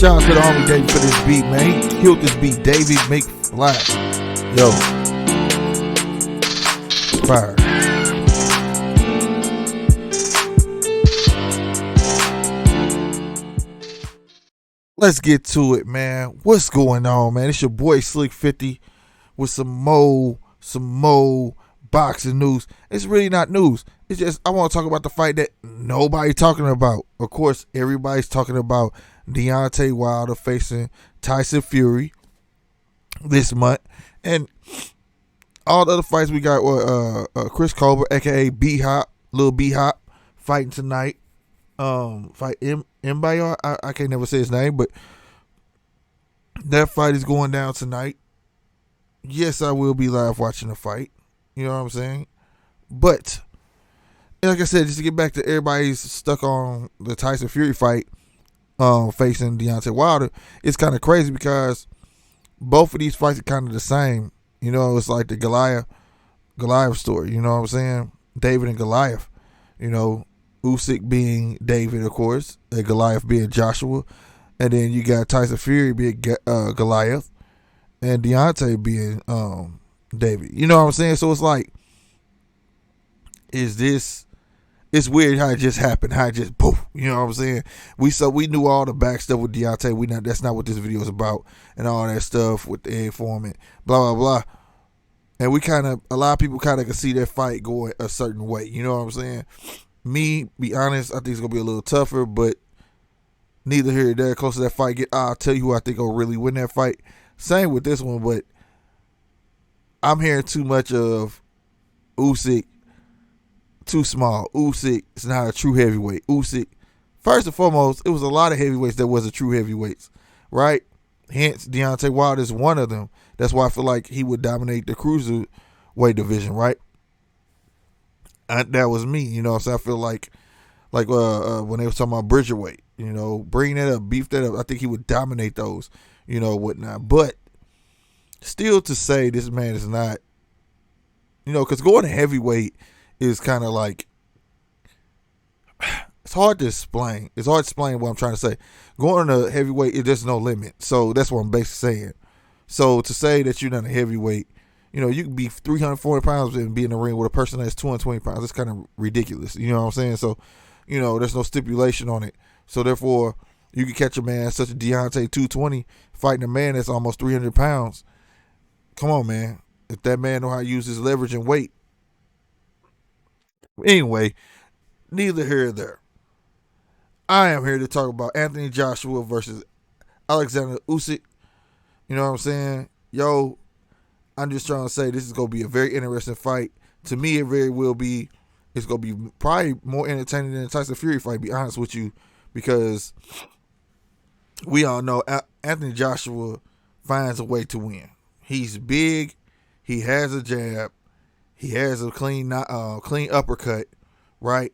out to the homie David for this beat, man. He killed this beat. David McFly. Yo. Fire. Let's get to it, man. What's going on, man? It's your boy Slick 50 with some more boxing news. It's really not news. It's just I want to talk about the fight that nobody talking about. Of course, everybody's talking about Deontay Wilder facing Tyson Fury this month, and all the other fights we got were Chris Colbert, aka B Hop, Lil B Hop, fighting tonight. Fight Mbayor. I can't never say his name, but that fight is going down tonight. Yes, I will be live watching the fight. You know what I'm saying? But like I said, just to get back to everybody's stuck on the Tyson Fury fight, facing Deontay Wilder, it's kind of crazy because both of these fights are kind of the same. You know, it's like the Goliath story. You know what I'm saying? David and Goliath. You know, Usyk being David, of course, and Goliath being Joshua, and then you got Tyson Fury being Goliath, and Deontay being David. You know what I'm saying? So it's like, it's weird how it just happened, how it just poof. You know what I'm saying? We knew all the back stuff with Deontay. That's not what this video is about, and all that stuff with the informant, blah blah blah. And a lot of people kind of can see that fight going a certain way. You know what I'm saying? Me, be honest, I think it's gonna be a little tougher, but neither here nor there. Close to that fight I'll tell you who I think will really win that fight. Same with this one, but I'm hearing too much of Usyk, too small. Usyk is not a true heavyweight. Usyk, first and foremost, it was a lot of heavyweights that wasn't true heavyweights, right? Hence, Deontay Wilder is one of them. That's why I feel like he would dominate the cruiserweight division, right? That was me, you know what I'm saying? I feel like when they was talking about Bridgerweight, you know, bring that up, beef that up, I think he would dominate those, you know, whatnot. But still to say this man is not, you know, because going to heavyweight is kind of like, it's hard to explain. It's hard to explain what I'm trying to say. Going to heavyweight, there's no limit. So that's what I'm basically saying. So to say that you're not a heavyweight, you know, you can be 340 pounds and be in the ring with a person that's 220 pounds. It's kind of ridiculous. You know what I'm saying? So, you know, there's no stipulation on it. So, therefore, you can catch a man such as Deontay 220 fighting a man that's almost 300 pounds. Come on, man. If that man know how to use his leverage and weight. Anyway, neither here nor there. I am here to talk about Anthony Joshua versus Oleksandr Usyk. You know what I'm saying? Yo, I'm just trying to say this is going to be a very interesting fight. To me, it very will be. It's going to be probably more entertaining than the Tyson Fury fight, to be honest with you, because we all know Anthony Joshua finds a way to win. He's big. He has a jab. He has a clean uppercut, right?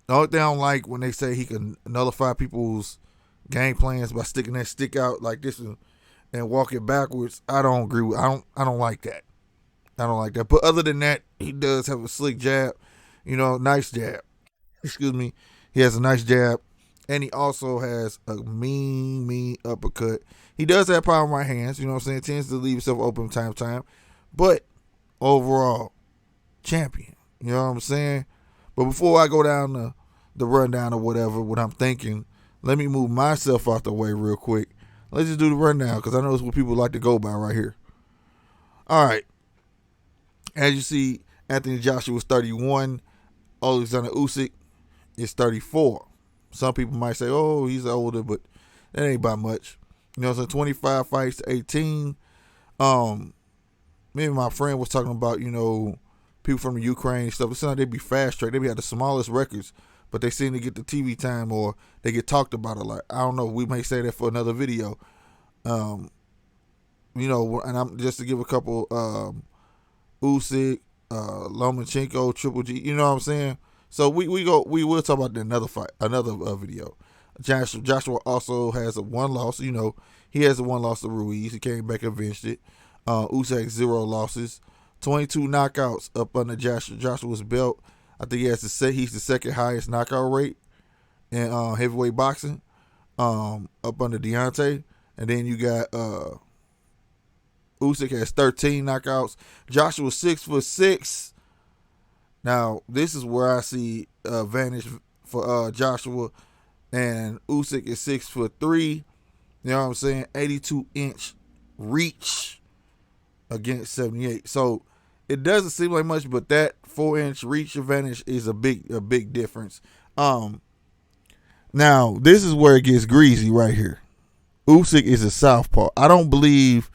The only thing I don't like when they say he can nullify people's game plans by sticking that stick out like this and walk it backwards. I don't agree with. I don't like that. I don't like that. But other than that, he does have a slick jab. You know, nice jab. Excuse me. He has a nice jab, and he also has a mean uppercut. He does have power in right hands. You know what I'm saying? Tends to leave himself open time to time, but overall, champion. You know what I'm saying? But before I go down the rundown or whatever, what I'm thinking, let me move myself out the way real quick. Let's just do the rundown because I know it's what people like to go by right here. All right. As you see, Anthony Joshua is 31. Oleksandr Usyk is 34. Some people might say, oh, he's older, but that ain't by much. You know, so 25 fights to 18. Me and my friend was talking about, you know, people from the Ukraine and stuff. It sounds like they be fast tracked. They be at the smallest records, but they seem to get the TV time or they get talked about a lot. I don't know. We may say that for another video. You know, and I'm just to give a couple, Usyk, Lomachenko, Triple G. You know what I'm saying? So we will talk about another fight, another video. Joshua also has a one loss. You know, he has a one loss to Ruiz. He came back and avenged it. Usyk 0 losses, 22 knockouts up under Joshua's belt. I think he's the second highest knockout rate in heavyweight boxing. up under Deontay, and then you got Usyk has 13 knockouts. Joshua 6'6". Now this is where I see advantage for Joshua, and Usyk is 6'3". You know what I'm saying? 82-inch reach against 78. So it doesn't seem like much, but that 4-inch reach advantage is a big difference. Now this is where it gets greasy right here. Usyk is a southpaw. I don't believe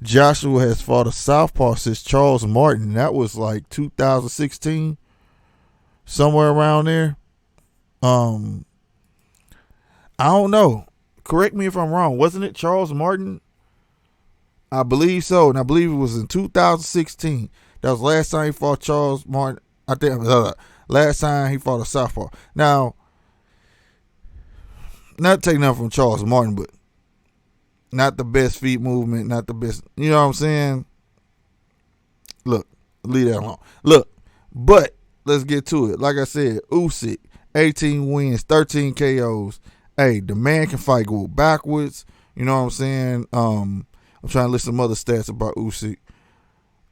Joshua has fought a southpaw since Charles Martin. That was like 2016, somewhere around there. I don't know. Correct me if I'm wrong. Wasn't it Charles Martin? I believe so, and I believe it was in 2016. That was the last time he fought Charles Martin. I think last time he fought a southpaw. Now, not taking nothing from Charles Martin, but not the best feet movement, not the best. You know what I'm saying? Look, leave that alone. Look, but let's get to it. Like I said, Usyk, 18 wins, 13 KOs. Hey, the man can fight, go backwards. You know what I'm saying? I'm trying to list some other stats about Usyk.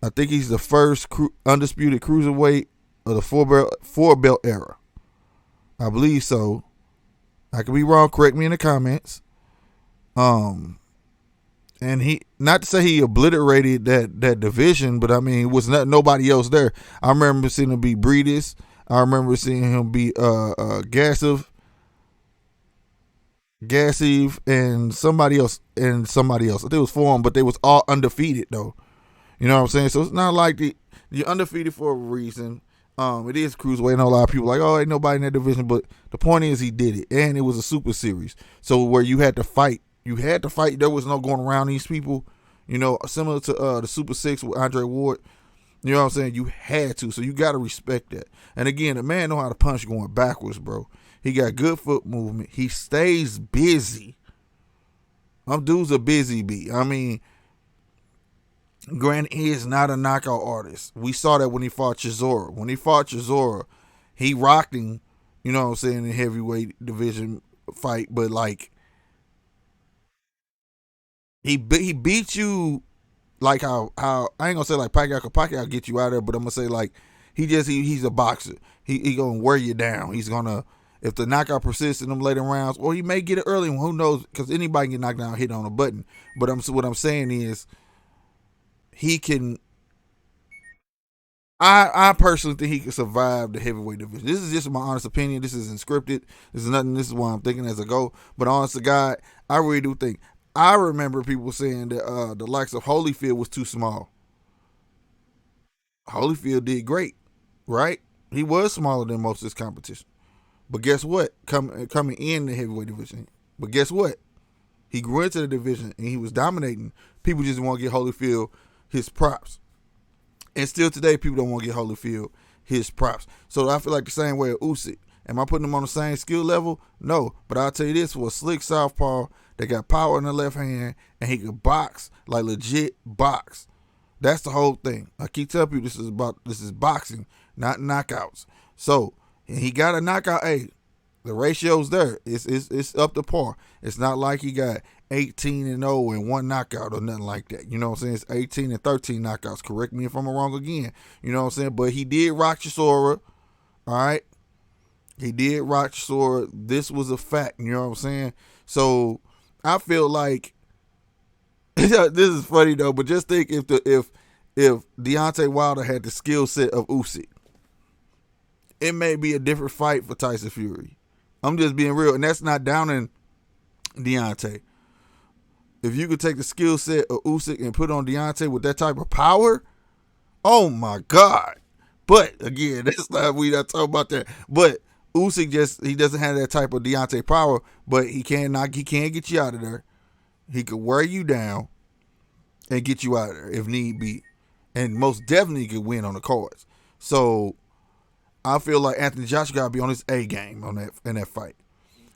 I think he's the first undisputed cruiserweight of the four belt era. I believe so. I could be wrong. Correct me in the comments. And he, not to say he obliterated that division, but I mean, it was nobody else there. I remember seeing him beat Breedis. I remember seeing him beat Gassiv, and somebody else. I think it was 4 of them, but they was all undefeated though. You know what I'm saying? So it's not like you're undefeated for a reason. It is cruiserweight, and a lot of people are like, oh, ain't nobody in that division. But the point is, he did it, and it was a super series. So where you had to fight. There was no going around these people. You know, similar to the Super Six with Andre Ward. You know what I'm saying? You had to, so you got to respect that. And again, the man know how to punch going backwards, bro. He got good foot movement. He stays busy. Dude's a busy bee. I mean, granted, he is not a knockout artist. We saw that when he fought Chisora. When he fought Chisora, he rocked him, you know what I'm saying, in the heavyweight division fight. But, like, he beat you like how I ain't gonna say like Pacquiao get you out of there, but I'm gonna say like he's a boxer. He gonna wear you down. He's gonna, if the knockout persists in them later rounds, or he may get it early. Who knows? Because anybody can get knocked down, hit on a button. But what I'm saying is he can. I personally think he can survive the heavyweight division. This is just my honest opinion. This isn't scripted. This is nothing. This is what I'm thinking as I go. But honest to God, I really do think. I remember people saying that the likes of Holyfield was too small. Holyfield did great, right? He was smaller than most of his competition. But guess what? Coming in the heavyweight division. But guess what? He grew into the division and he was dominating. People just want to get Holyfield his props. And still today, people don't want to get Holyfield his props. So I feel like the same way with Usyk. Am I putting him on the same skill level? No. But I'll tell you this, for a slick southpaw that got power in the left hand and he could box, like legit box. That's the whole thing. I keep telling you this is boxing, not knockouts. So, and he got a knockout. Hey, the ratio's there. It's up to par. It's not like he got 18-0 and one knockout or nothing like that. You know what I'm saying? It's 18 and 13 knockouts. Correct me if I'm wrong again. You know what I'm saying? But he did rock Chisora. All right? He did rock Chisora. This was a fact. You know what I'm saying? So I feel like this is funny though, but just think if Deontay Wilder had the skill set of Usyk, it may be a different fight for Tyson Fury. I'm just being real, and that's not downing Deontay. If you could take the skill set of Usyk and put on Deontay with that type of power, oh my God. But again, that's not, we not talking about that. But Usyk he doesn't have that type of Deontay power, but he can get you out of there. He could wear you down and get you out of there if need be. And most definitely could win on the cards. So I feel like Anthony Joshua got to be on his A game in that fight.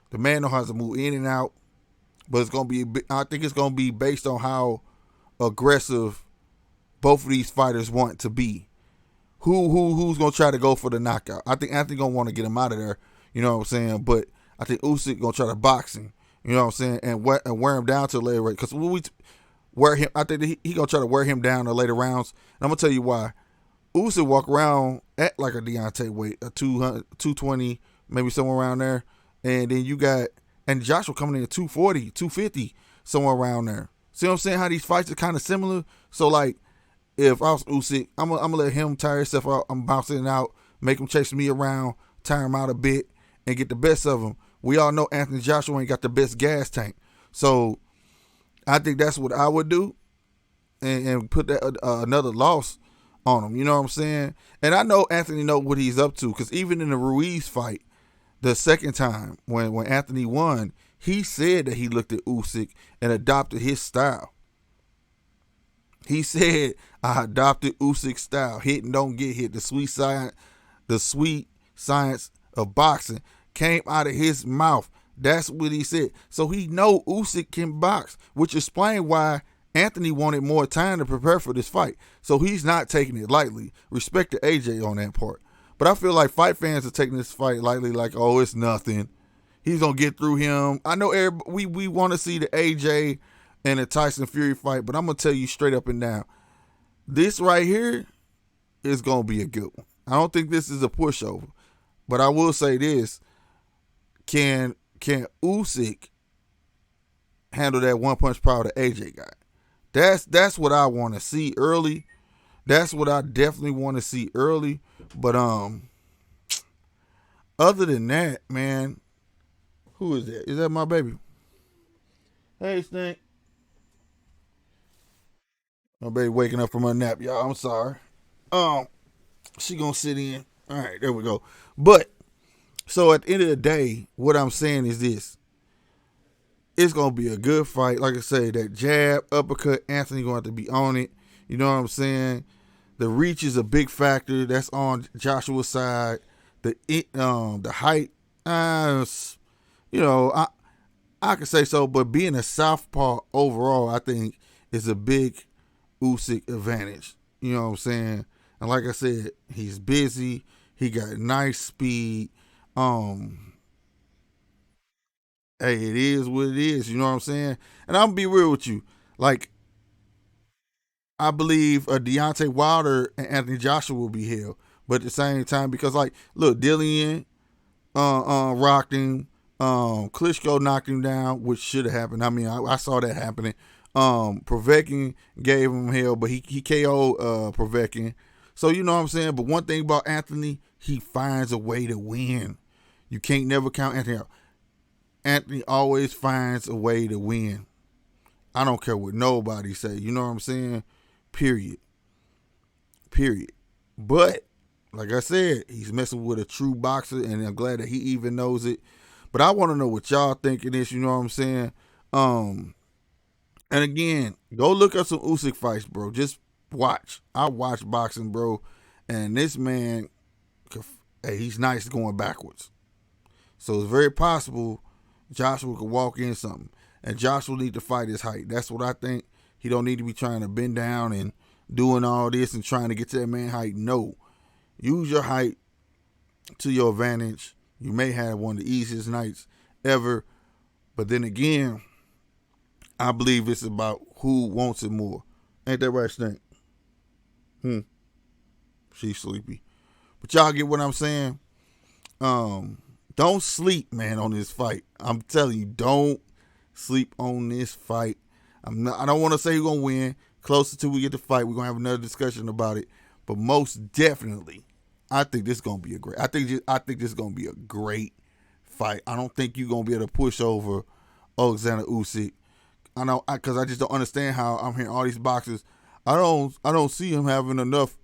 The man knows how to move in and out, but I think it's going to be based on how aggressive both of these fighters want to be. Who's going to try to go for the knockout? I think Anthony going to want to get him out of there, you know what I'm saying? But I think Usyk going to try to box him. You know what I'm saying? And wear him down to the later round. Because when we wear him, I think he gonna try to wear him down in the later rounds. And I'm gonna tell you why. Usyk walk around at like a Deontay weight, a 200, 220, maybe somewhere around there. And then you got, and Joshua coming in at 240, 250, somewhere around there. See what I'm saying? How these fights are kind of similar. So, like, if I was Usyk, I'm gonna let him tire himself out. I'm bouncing out, make him chase me around, tire him out a bit, and get the best of him. We all know Anthony Joshua ain't got the best gas tank. So, I think that's what I would do and put that another loss on him. You know what I'm saying? And I know Anthony know what he's up to because even in the Ruiz fight, the second time when Anthony won, he said that he looked at Usyk and adopted his style. He said, "I adopted Usyk's style: hit and don't get hit." The sweet science of boxing came out of his mouth. That's what he said. So he know Usyk can box, which explains why Anthony wanted more time to prepare for this fight. So he's not taking it lightly. Respect to AJ on that part. But I feel like fight fans are taking this fight lightly, like, oh, it's nothing. He's gonna get through him. I know we want to see the AJ and the Tyson Fury fight, but I'm gonna tell you straight up and down, this right here is gonna be a good one. I don't think this is a pushover, but I will say this: can Usyk handle that one punch power that AJ got? That's what I want to see early. That's what I definitely want to see early. But other than that, man, who is that? Is that my baby? Hey, Stink. My baby waking up from her nap, y'all. I'm sorry. Um, she gonna sit in. All right, there we go. But so at the end of the day, what I'm saying is this: it's gonna be a good fight. Like I say, that jab, uppercut, Anthony gonna have to be on it. You know what I'm saying? The reach is a big factor. That's on Joshua's side. The height, you know, I could say so. But being a southpaw overall, I think is a big Usyk advantage. You know what I'm saying? And like I said, he's busy. He got nice speed. Hey, it is what it is. You know what I'm saying? And I'm gonna be real with you. Like, I believe Deontay Wilder and Anthony Joshua will be held, but at the same time, because like, look, Dillian rocked him. Klitschko knocked him down, which should have happened. I mean, I saw that happening. Povetkin gave him hell, but he KO'd Povetkin. So you know what I'm saying. But one thing about Anthony, he finds a way to win. You can't never count Anthony out. Anthony always finds a way to win. I don't care what nobody say. You know what I'm saying? Period. Period. But like I said, he's messing with a true boxer, and I'm glad that he even knows it. But I want to know what y'all think of this. You know what I'm saying? And again, go look up some Usyk fights, bro. Just watch. I watch boxing, bro, and this man, hey, he's nice going backwards. So it's very possible Joshua could walk in something. And Joshua need to fight his height. That's what I think. He don't need to be trying to bend down and doing all this and trying to get to that man height. No. Use your height to your advantage. You may have one of the easiest nights ever. But then again, I believe it's about who wants it more. Ain't that right, Stink? She's sleepy. But y'all get what I'm saying? Don't sleep, man, on this fight. I'm telling you, don't sleep on this fight. I don't want to say who's gonna win. Closer to we get the fight, we're gonna have another discussion about it. But most definitely, I think this is gonna be a great. I think this is gonna be a great fight. I don't think you're gonna be able to push over Oleksandr Usyk. I know, because I just don't understand how I'm hearing all these boxers. I don't see him having enough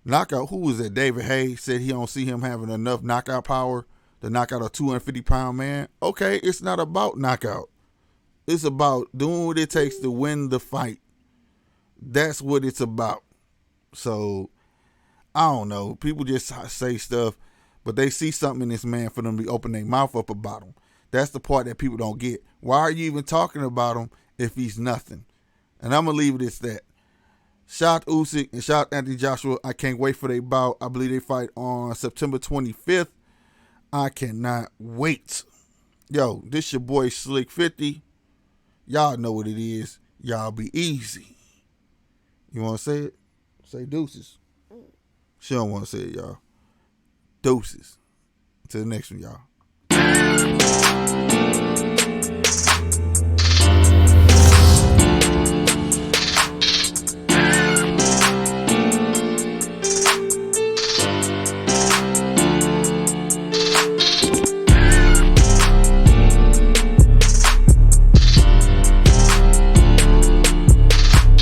knockout. Who was that? David Hayes said he don't see him having enough knockout power to knock out a 250-pound man. Okay, it's not about knockout. It's about doing what it takes to win the fight. That's what it's about. So, I don't know. People just say stuff, but they see something in this man for them to open their mouth up about him. That's the part that people don't get. Why are you even talking about him if he's nothing? And I'm going to leave it at that. Shout Usyk and shout Anthony Joshua. I can't wait for their bout. I believe they fight on September 25th. I cannot wait. Yo, this your boy Slick 50. Y'all know what it is. Y'all be easy. You want to say it? Say deuces. She don't want to say it, y'all. Deuces. To the next one, y'all.